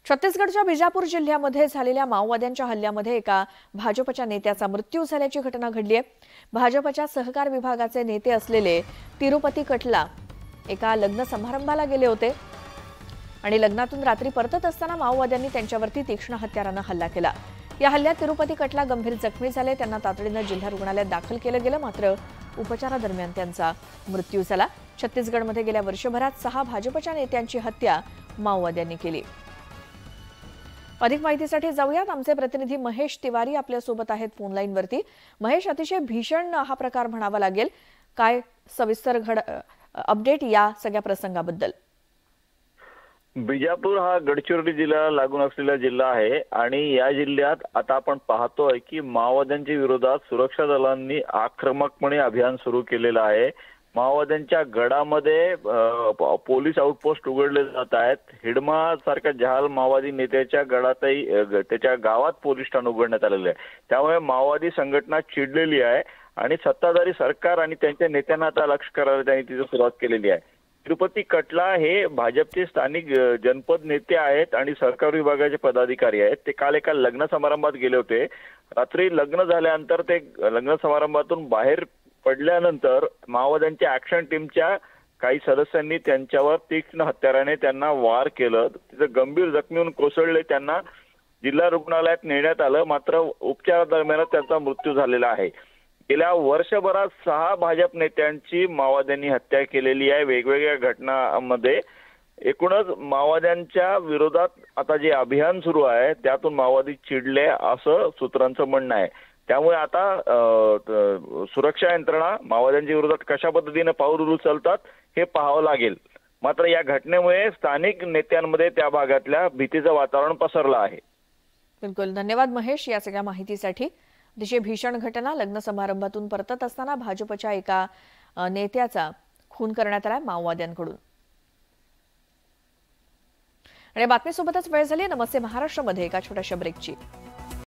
छत्तीसगडच्या बिजापूर जिल्ह्यामध्ये झालेल्या माओवाद्यांच्या हल्ल्यामध्ये एका भाजपच्या नेत्याचा मृत्यू झाल्याची घटना घडली आहे। भाजपच्या सहकार विभागाचे नेते असलेले तिरुपती कटला एका लग्न समारंभाला गेले होते आणि लग्नातून रात्री परतत असताना माओवाद्यांनी त्यांच्यावरती तीक्ष्ण हत्याराने हल्ला केला। या हल्ल्यात तिरुपती कटला गंभीर जखमी झाले। त्यांना तातडीने जिल्हा रुग्णालयात दाखल केले गेले, मात्र उपचारादरम्यान त्यांचा मृत्यू झाला। छत्तीसगडमध्ये गेल्या वर्षभरात 6 भाजपच्या नेत्यांची हत्या माओवाद्यांनी केली। अधिक माहितीसाठी जाऊयात, आमचे प्रतिनिधी महेश तिवारी आपल्या सोबत आहेत फोन लाईन वरती। महेश, अतिशय भीषण हा प्रकार म्हणावा लागेल, काय सविस्तर अपडेट या सगळ्या प्रसंगाबद्दल? बिजापूर हा गडचिरोली जिल्ह्याला लागून असलेला जिल्हा आहे आणि या जिल्ह्यात आता आपण पाहतोय की माओवाद्यांच्या विरोधात सुरक्षा दलांनी आक्रमकपणे अभियान सुरू केलेलं आहे। माओवाद्यांच्या गडामध्ये पोलीस आउटपोस्ट उघडले जात आहेत। हिडमा सारख्या जहाल माओवादी नेत्याच्या गडातही त्याच्या गावात पोलीस ठाणे उघडण्यात आलेले आहे। त्यामुळे माओवादी संघटना चिडलेली आहे आणि सत्ताधारी सरकार आणि त्यांच्या नेत्यांना आता लक्ष करायला त्यांनी तिथे सुरुवात केलेली आहे। तिरुपती कटला हे भाजपचे स्थानिक जनपद नेते आहेत आणि सरकार विभागाचे पदाधिकारी आहेत। ते काल एका लग्न समारंभात गेले होते। रात्री लग्न झाल्यानंतर ते लग्न समारंभातून बाहेर पडल्यानंतर माओवाद्यांच्या ऍक्शन टीमच्या काही सदस्यांनी त्यांच्यावर तीक्ष्ण हत्याराने त्यांना वार केलं। तिथे गंभीर जखमी होऊन कोसळले। त्यांना जिल्हा रुग्णालयात नेण्यात आलं, मात्र उपचारादरम्यान त्यांचा मृत्यू झालेला आहे। गेल्या वर्षभरात 6 भाजप नेत्यांची माओवाद्यांनी हत्या केलेली आहे। वेगवेगळ्या घटनांमध्ये एकूणच माओवाद्यांच्या विरोधात आता जे अभियान सुरू आहे त्यातून माओवादी चिडले असं सूत्रांचं म्हणणं आहे। त्यामुळे आता सुरक्षा यंत्रणा माओवाद्यांच्या विरोधात कशा पद्धतीने पाऊल उचलतात हे पाहावं लागेल। मात्र या घटनेमुळे स्थानिक नेत्यांमध्ये त्या भागातल्या भीतीचं वातावरण पसरलं आहे। बिलकुल, धन्यवाद महेश या सगळ्या माहितीसाठी। अतिशय भीषण घटना, लग्न समारंभातून परतत असताना भाजपच्या एका नेत्याचा खून करण्यात आला माओवाद्यांकडून। आणि बातमीसोबतच वेळ झाली नमस्ते महाराष्ट्रामध्ये एका छोट्याशा ब्रेकची।